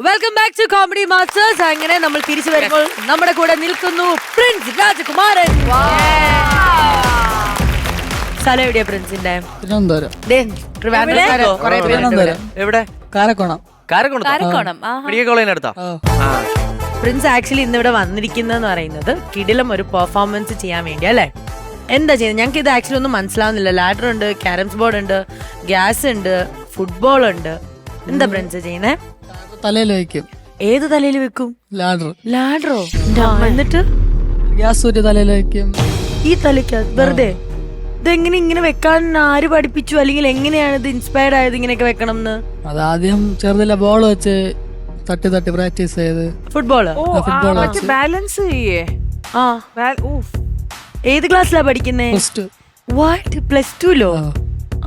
Welcome back to Comedy Masters. അങ്ങനെ നമ്മൾ തിരിച്ചു വരുമ്പോൾ നമ്മുടെ കൂടെ നിൽക്കുന്നു പ്രിൻസ് രാജകുമാരൻ. സ്ഥലം എവിടെയാ പ്രിൻസിന്റെ? തിരുവനന്തപുരം. എവിടെ? കാരക്കോണം. കാരക്കോണം. മെഡിക്കൽ കോളേജിനടുത്താ. പ്രിൻസ് ആക്ച്വലി ഇന്ന് ഇവിടെ വന്നിരിക്കുന്നതെന്ന് പറയുന്നത് കിടിലം ഒരു പെർഫോമൻസ് ചെയ്യാൻ വേണ്ടി അല്ലേ? എന്താ ചെയ്യുന്നത്? ഞങ്ങൾക്ക് ഇത് ആക്ച്വലി ഒന്നും മനസ്സിലാവുന്നില്ല. ലാഡർ ഉണ്ട്, ക്യാരംസ് ബോർഡ് ഉണ്ട്, ഗ്യാസ് ഉണ്ട്, ഫുട്ബോൾ ഉണ്ട്. എന്താ പ്രിൻസ് ചെയ്യുന്നേ? തലയിൽ വയ്ക്കും. ഏത് തലയിൽ വെക്കും? ലാഡർ. ലാഡറോ? എന്നിട്ട് ഗ്യാസ് ഒരു തലയിൽ വയ്ക്കും. ഈ തലയ്ക്ക് വെറുതെ ഇതെങ്ങനെ ഇങ്ങനെ വെക്കാൻ ആര് പഠിപ്പിച്ചു? അല്ലെങ്കിൽ എങ്ങനെയാണ് ഇത് ഇൻസ്പയർഡ് ആയത് ഇങ്ങനെയൊക്കെ വെക്കണം എന്ന്? അതാദ്യം ചെറുതിലെ ബോൾ വെച്ച് തട്ടി തട്ടി പ്രാക്ടീസ് ചെയ്ത് ഫുട്ബോള് ബാലൻസ് ചെയ്യേ. ആ ഏത് ക്ലാസ്സിലാ പഠിക്കുന്നേ? വാട്ട്, പ്ലസ് ടുലോ?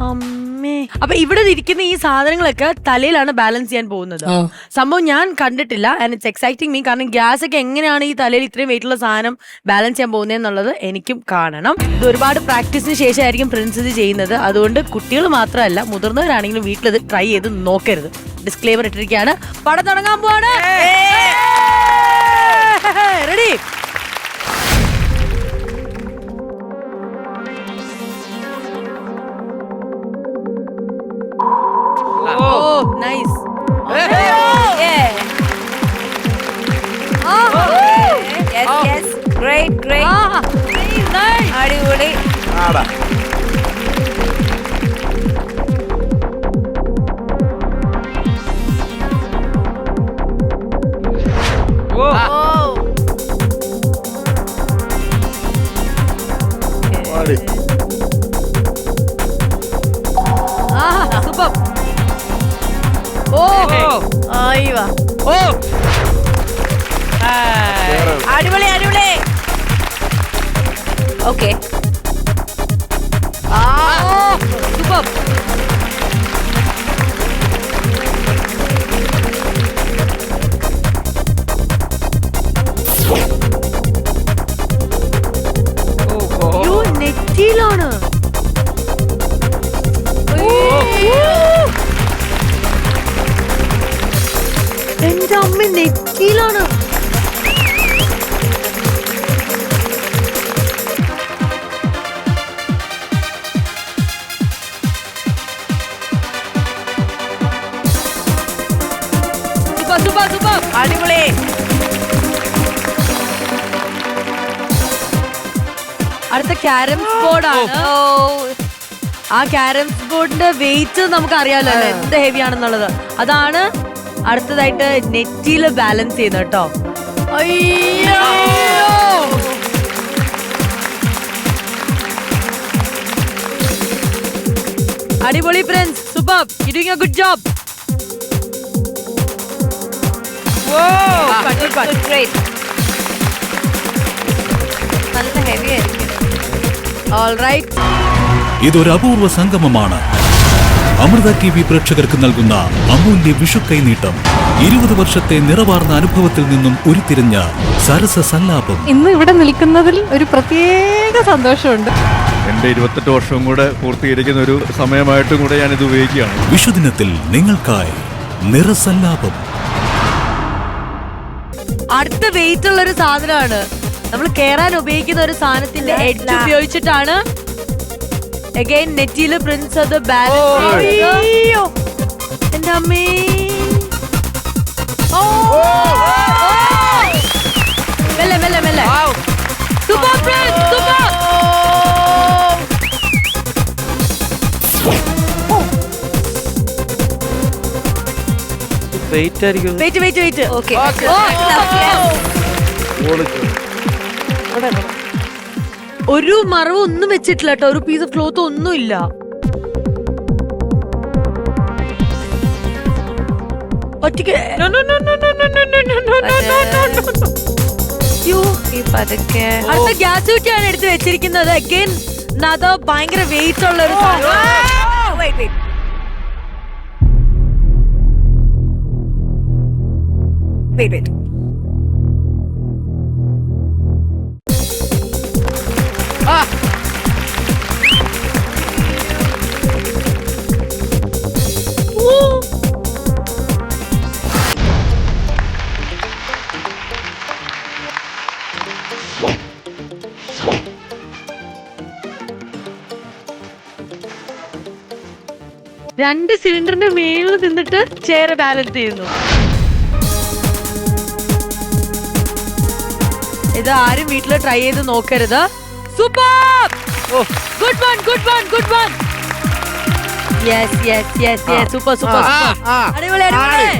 അമ്മേ. അപ്പൊ ഇവിടെ ഇരിക്കുന്ന ഈ സാധനങ്ങളൊക്കെ തലയിലാണ് ബാലൻസ് ചെയ്യാൻ പോകുന്നത്. സംഭവം ഞാൻ കണ്ടിട്ടില്ല. And it's exciting me. കാരണം ഗ്യാസ് ഒക്കെ എങ്ങനെയാണ് ഈ തലയിൽ ഇത്രയും വെയിറ്റുള്ള സാധനം ബാലൻസ് ചെയ്യാൻ പോകുന്നതെന്നുള്ളത് എനിക്കും കാണണം. ഇത് ഒരുപാട് പ്രാക്ടീസിന് ശേഷമായിരിക്കും പ്രിൻസ് ഇത് ചെയ്യുന്നത്. അതുകൊണ്ട് കുട്ടികൾ മാത്രമല്ല, മുതിർന്നവരാണെങ്കിലും വീട്ടിലിത് ട്രൈ ചെയ്ത് നോക്കരുത്. ഡിസ്ക്ലെയിമർ ഇട്ടിരിക്കുകയാണ്. പടം തുടങ്ങാൻ പോവാണ്. Ready? Oh, nice. Yes, yes. Great. Nice. അടിപൊളി. Super. അടിപൊളി. ഓക്കെ. Super. നെറ്റിയിലാണ്. എന്റെ അമ്മ നെറ്റിയിലാണ്. സൂപ്പർ. അടിപൊളി. അടുത്ത ക്യാരംസ് ബോർഡാണ്. ആ ക്യാരംസ് ബോർഡിന്റെ വെയിറ്റ് നമുക്ക് അറിയാലോ എന്ത് ഹെവി ആണെന്നുള്ളത്. അതാണ് അടുത്തതായിട്ട് നെറ്റിയില് ബാലൻസ് ചെയ്യുന്നത് കേട്ടോ. അയ്യോ, അടിപൊളി Prince. Super. You doing A good job. Great. നല്ല ഹെവി ആയിരിക്കും. All right. ഇതൊരു അപൂർവ സംഗമമാണ്. അമൃത TV പ്രേക്ഷകർക്ക് നൽകുന്ന അമൂല്യ വിഷു കൈനീട്ടം. 20 വർഷത്തെ നിറവാർന്ന അനുഭവത്തിൽ നിന്നും ഉരുത്തിരിഞ്ഞ സരസ സല്ലാപം. ഇന്ന് ഇവിടെ നിൽക്കുന്നതിൽ ഒരു പ്രത്യേക സന്തോഷമുണ്ട്. എന്റെ 28 വർഷവും കൂടെ പൂർത്തീകരിക്കുന്ന ഒരു സമയമായിട്ടും കൂടെ ഞാൻ ഇത് ഉപയോഗിക്കുകയാണ്. വിഷുദിനത്തിൽ നിങ്ങൾക്കായി നിറസല്ലാപം. അടുത്ത വെയിറ്റ് ഉള്ള ഒരു സാധനമാണ്. നമ്മൾ കേറാൻ ഉപയോഗിക്കുന്ന ഒരു സാധനത്തിന്റെ എഡ്ജ് ഉപയോഗിച്ചിട്ടാണ് അഗൈൻ നെറ്റിയില് പ്രിൻസ് അത് ബാലൻസ്. എന്റെ അമ്മേ. മെല്ലെ. Super Prince, super. വെയിറ്റ് ആയിരിക്കും. വെയിറ്റ്. ഓക്കെ. ഒരു മറവ് ഒന്നും വെച്ചിട്ടില്ല കേട്ടോ. ഒരു പീസ് ഓഫ് ക്ലോത്ത് ഒന്നും ഇല്ല. ഒറ്റയ്ക്ക് അടുത്ത ഗ്യാസ് കുറ്റിയാണ് എടുത്ത് വെച്ചിരിക്കുന്നത്. അഗൈൻ അത് ഭയങ്കര വെയിറ്റ് ഉള്ള ഒരു സാധനം. Wait. 2 സിലിണ്ടറിന്റെ മേളിൽ നിന്നിട്ട് ചെയർ ബാലൻസ് ചെയ്യുന്നു. ഇത് ആരും വീട്ടില് ട്രൈ ചെയ്ത് നോക്കരുത്. Super, good one, good one, good one. Yes yes yes yes, super super, അടിപൊളി അടിപൊളി.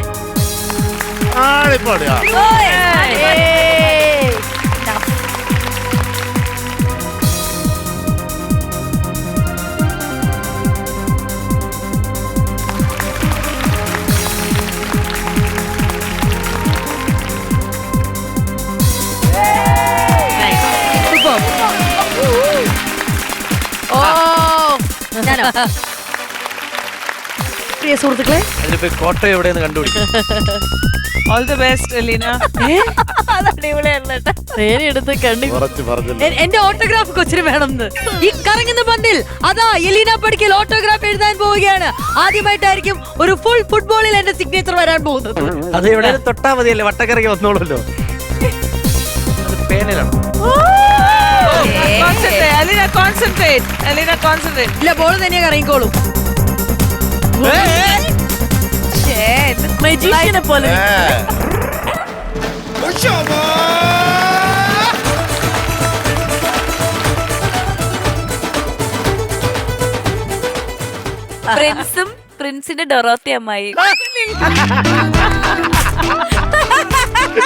ഞാനോ? പ്രിയ സുഹൃത്തുക്കളെ, കോട്ടയം എവിടെയെന്ന് കണ്ടുപിടിക്കും. All the best Elina. എടുത്ത് കണ്ണി എന്റെ ഓട്ടോഗ്രാഫ് കൊച്ചിന് വേണമെന്ന്. ഈ കറങ്ങുന്ന പന്തിൽ അതാ എലീന പടിക്കൽ ഓട്ടോഗ്രാഫ് എഴുതാൻ പോവുകയാണ്. ആദ്യമായിട്ടായിരിക്കും ഒരു ഫുൾ ഫുട്ബോളിൽ എന്റെ സിഗ്നേച്ചർ വരാൻ പോകുന്നത്. അത് എവിടെ തൊട്ടാ മതിയല്ലേ, വട്ടക്കറങ്ങി വന്നോളൂല്ലോ. അത് പേനലാണ്. Elena concentrate, Elena concentrate. ഇല്ല, ബോൾ തന്നെയാ കറങ്ങിക്കോളും. മജീഷ്യനെ പോലെ പ്രിൻസും പ്രിൻസിന്റെ ഡൊറോത്തി അമ്മായി.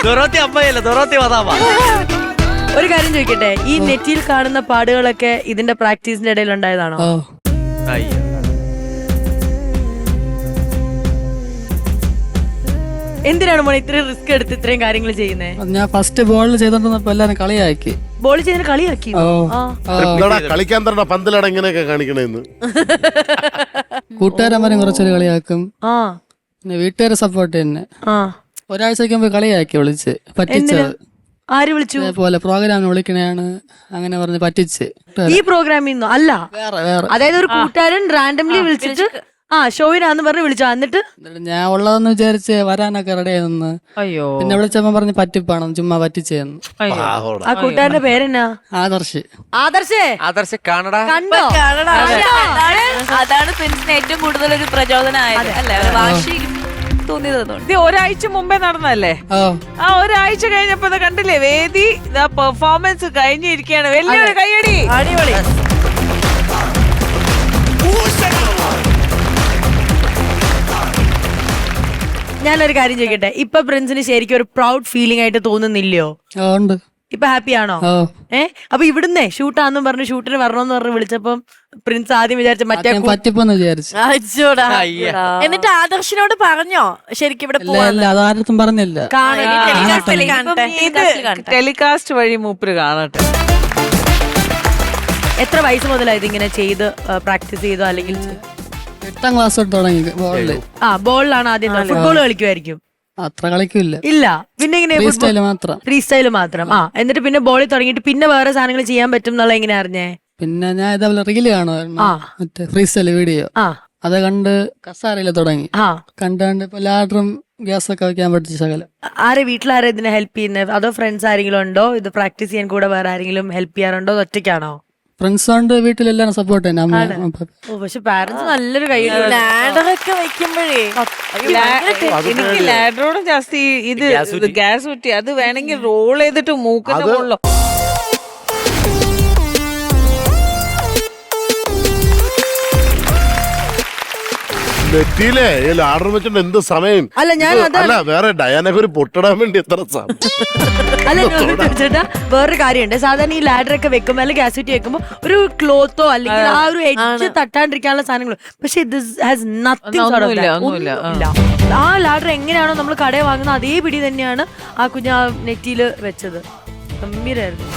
ദൊറോത്തി അമ്മയല്ല, ദൊറോത്തി വതാമ. ഒരു കാര്യം ചോദിക്കട്ടെ, ഈ നെറ്റിയിൽ കാണുന്ന പാടുകളൊക്കെ ഇതിന്റെ പ്രാക്ടീസിന്റെ ഇടയിൽ ഉണ്ടായതാണോ? എന്തിനാണ് മോനെ ഇത്രയും റിസ്ക് എടുത്ത് ഇത്രയും കാര്യങ്ങൾ ചെയ്യുന്നേ? ഞാൻ ഫസ്റ്റ് ബോളിൽ ചെയ്തോണ്ടിരുന്നപ്പോ എല്ലാരും കളിയാക്കി. ബോൾ ചെയ്യുന്ന കളിയാക്കി. കളിക്കാൻ തരണ പന്തിലാണ് ഇങ്ങനെയൊക്കെ കാണിക്കണേന്ന്. കൂട്ടുകാരന്മാരും കുറച്ചൊരു കളിയാക്കും. ആ പിന്നെ വീട്ടുകാരെ സപ്പോർട്ട് തന്നെ. ആ, ഒരാഴ്ചക്ക് മുമ്പ് കളിയാക്കി വിളിച്ച് പറ്റിച്ചത്. ആര് വിളിച്ചു? അതേപോലെ പ്രോഗ്രാമിന് വിളിക്കണയാണ് അങ്ങനെ പറഞ്ഞ് പറ്റിച്ച്. ഈ പ്രോഗ്രാമിൽ നിന്നോ? അല്ല, വേറെ വേറെ. അതായത് ഒരു കൂട്ടുകാരൻ റാൻഡംലി വിളിച്ചിട്ട് ഷോയിനാന്ന് പറഞ്ഞ് വിളിച്ചു. എന്നിട്ട് ഞാൻ ഉള്ളതെന്ന് വിചാരിച്ച് വരാനൊക്കെ റെഡി ആയിരുന്നു. അയ്യോ, പിന്നെ വിളിച്ചപ്പോ പറഞ്ഞ് പറ്റിപ്പാണ്, ചുമ്മാ പറ്റിച്ചേന്ന്. ആ കൂട്ടുകാരന്റെ പേരെന്നാ? ആദർശ്. ആദർശേ, ആദർശ് കാണടാ. കണ്ടോ? അതാണ് പ്രിൻസിന് ഏറ്റവും കൂടുതൽ ഒരു പ്രചോദനമായത് അല്ലേ, ഒരു വാശി തോന്നിയത്. ഇത് ഒരാഴ്ച മുമ്പേ നടന്നല്ലേ? ആ ഒരാഴ്ച കഴിഞ്ഞപ്പോ ഇത് കണ്ടില്ലേ, വേദി പെർഫോമൻസ് കഴിഞ്ഞിരിക്കുകയാണ്. വലിയൊരു കയ്യടി. അടിപൊളി. ഞാനൊരു കാര്യം ചോദിക്കട്ടെ, ഇപ്പൊ പ്രിൻസിന് ശരിക്കും ഒരു പ്രൗഡ് ഫീലിംഗ് ആയിട്ട് തോന്നുന്നില്ലയോ? ഉണ്ട്. ഇപ്പൊ ഹാപ്പി ആണോ? അപ്പൊ ഇവിടുന്നേ ഷൂട്ടാന്നും പറഞ്ഞ് ഷൂട്ടിന് വരണോന്ന് പറഞ്ഞ് വിളിച്ചപ്പം പ്രിൻസ് ആദ്യം വിചാരിച്ച മറ്റേ പറ്റിപ്പോന്ന് വിചാരിച്ചു. എന്നിട്ട് ആദർശിനോട് പറഞ്ഞോ ശരിക്കും ഇവിടെ അതാരത്തും പറഞ്ഞില്ല. ടെലികാസ്റ്റ് വഴി മൂപ്പര് കാണട്ടെ. എത്ര വയസ്സ് മുതലായത് ഇങ്ങനെ ചെയ്ത് പ്രാക്ടീസ് ചെയ്തോ? അല്ലെങ്കിൽ 8ാം ക്ലാസ് തൊട്ട് തുടങ്ങി ബോളില്. ബോളിലാണ് ആദ്യം. ഫുട്ബോൾ കളിക്കുമായിരിക്കും? അത്ര കളിക്കില്ല. ഇല്ല, പിന്നെ ഇങ്ങനെ ഫ്രീ സ്റ്റൈല് മാത്രം. ഫ്രീ സ്റ്റൈല് മാത്രം. എന്നിട്ട് പിന്നെ ബോളിൽ തുടങ്ങിയിട്ട് പിന്നെ വേറെ സാധനങ്ങൾ ചെയ്യാൻ പറ്റും എന്നുള്ള എങ്ങനെ അറിഞ്ഞേ? പിന്നെ ഞാൻ ഇതേപോലെ റീല് കാണുമായിരുന്നു, മറ്റേ ഫ്രീ സ്റ്റൈല് വീഡിയോ. അത് കണ്ട് കസാരയില് തുടങ്ങി. കണ്ട് ഇപ്പൊ ലാഡറും ഗ്യാസൊക്കെ വെക്കാൻ പഠിച്ച ശകലം. ആരെ വീട്ടിലാരെ ഇതിനെ ഹെൽപ്പ് ചെയ്യുന്നത്? അതോ ഫ്രണ്ട്സ് ആരെങ്കിലും ഉണ്ടോ ഇത് പ്രാക്ടീസ് ചെയ്യാൻ? കൂടെ വേറെ ആരെങ്കിലും ഹെൽപ്പ് ചെയ്യാറുണ്ടോ? ഒറ്റയ്ക്കാണോ? ഫ്രണ്ട്സ് ഉണ്ട്, വീട്ടിലെല്ലാം സപ്പോർട്ട് തന്നെ. പക്ഷെ പാരന്റ്സ് നല്ലൊരു കൈ ലാഡറൊക്കെ വെക്കുമ്പോഴേ എനിക്ക് ലാഡറോട് ജാസ്തി ഇത് ഗ്യാസ് കുറ്റി അത് വേണമെങ്കിൽ റോൾ ചെയ്തിട്ട് മൂക്കുന്ന കൊള്ളോ. നെറ്റിയിലെ ലാഡർ വെച്ചിട്ട് എന്ത് സമയം. അല്ല വേറെ ഡയാനൊക്കെ ഒരു പൊട്ടിടാൻ വേണ്ടി എത്ര സമയം. അല്ല ചേട്ടാ, വേറൊരു കാര്യമുണ്ട്. സാധാരണ ഈ ലാഡർ ഒക്കെ വെക്കുമ്പോ അല്ലെങ്കിൽ ഗ്യാസ് കുറ്റി വെക്കുമ്പോ ഒരു ക്ലോത്തോ അല്ലെങ്കിൽ ആ ഒരു എഡ്ജ് തട്ടാണ്ടിരിക്കാനുള്ള സാധനങ്ങൾ. പക്ഷെ ദിസ് ഹാസ് നത്തിങ്. ആ ലാഡർ എങ്ങനെയാണോ നമ്മൾ കടയിൽ വാങ്ങുന്നത് അതേ പിടി തന്നെയാണ് ആ കുഞ്ഞ് ആ നെറ്റിയില് വെച്ചത്. ഗംഭീരായിരുന്നു.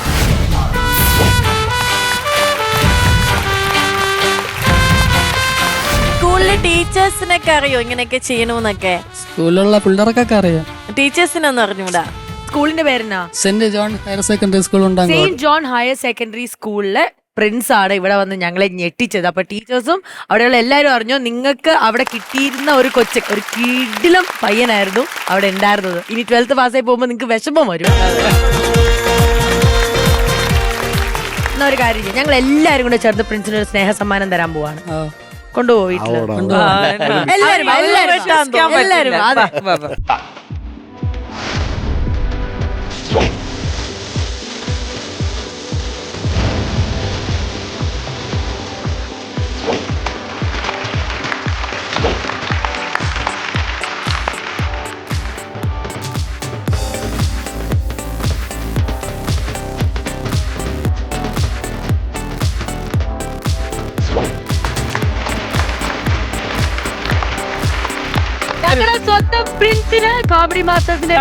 സ്കൂളിലെ ടീച്ചേഴ്സിനൊക്കെ അറിയോ ഇങ്ങനെയൊക്കെ ചെയ്യണമെന്നൊക്കെ? സ്കൂളിലുള്ള പിള്ളേർക്കൊക്കെ അറിയാം. ടീച്ചേഴ്സിനൊന്നും അറിഞ്ഞൂടാ. സ്കൂളിന്റെ പേരെന്നാ? Saint John higher secondary school ഉണ്ടാകും. സെയിന്റ് ജോൺ ഹയർ സെക്കൻഡറി സ്കൂളിലെ പ്രിൻസ് ആണ് ഇവിടെ വന്ന് ഞങ്ങളെ ഞെട്ടിച്ചത്. അപ്പൊ ടീച്ചേഴ്സും അവിടെയുള്ള എല്ലാവരും അറിഞ്ഞോ, നിങ്ങൾക്ക് അവിടെ കിട്ടിയിരുന്ന ഒരു ഒരു കിടിലം പയ്യനായിരുന്നു അവിടെ ഉണ്ടായിരുന്നത്. ഇനി 12th പാസ്സായി പോകുമ്പോ നിങ്ങൾക്ക് വിഷമം വരും. എന്നാ ഒരു കാര്യം ചെയ്യും, ഞങ്ങൾ എല്ലാവരും കൂടെ ചേർന്ന് പ്രിൻസിന് ഒരു സ്നേഹ സമ്മാനം തരാൻ പോവാണ്. കൊണ്ടുപോകും വീട്ടില് എല്ലാരും എല്ലാരും അതെ ഞങ്ങളുടെ സ്വന്തം പ്രിൻസിന് കോമഡി മാസ്റ്റേഴ്സിന്റെ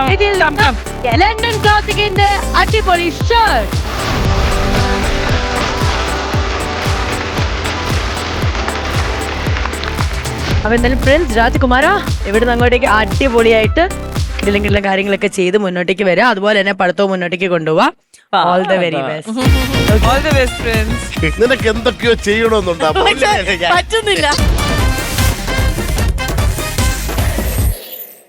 ലണ്ടൻ ക്ലാസിക്കിന്റെ അടിപൊളി ഷർട്ട്. അപ്പൊ എന്തായാലും പ്രിൻസ് രാജകുമാര ഇവിടുന്ന് അങ്ങോട്ടേക്ക് അടിപൊളിയായിട്ട് കിടിലും കാര്യങ്ങളൊക്കെ ചെയ്ത് മുന്നോട്ടേക്ക് വരാം. അതുപോലെ തന്നെ പഠിത്തവും മുന്നോട്ടേക്ക് കൊണ്ടുപോവാം. All the very best. All the best friends. നിനക്ക് എന്തൊക്കെയോ ചെയ്യണമെന്നുണ്ടാ പറ്റുന്നില്ല.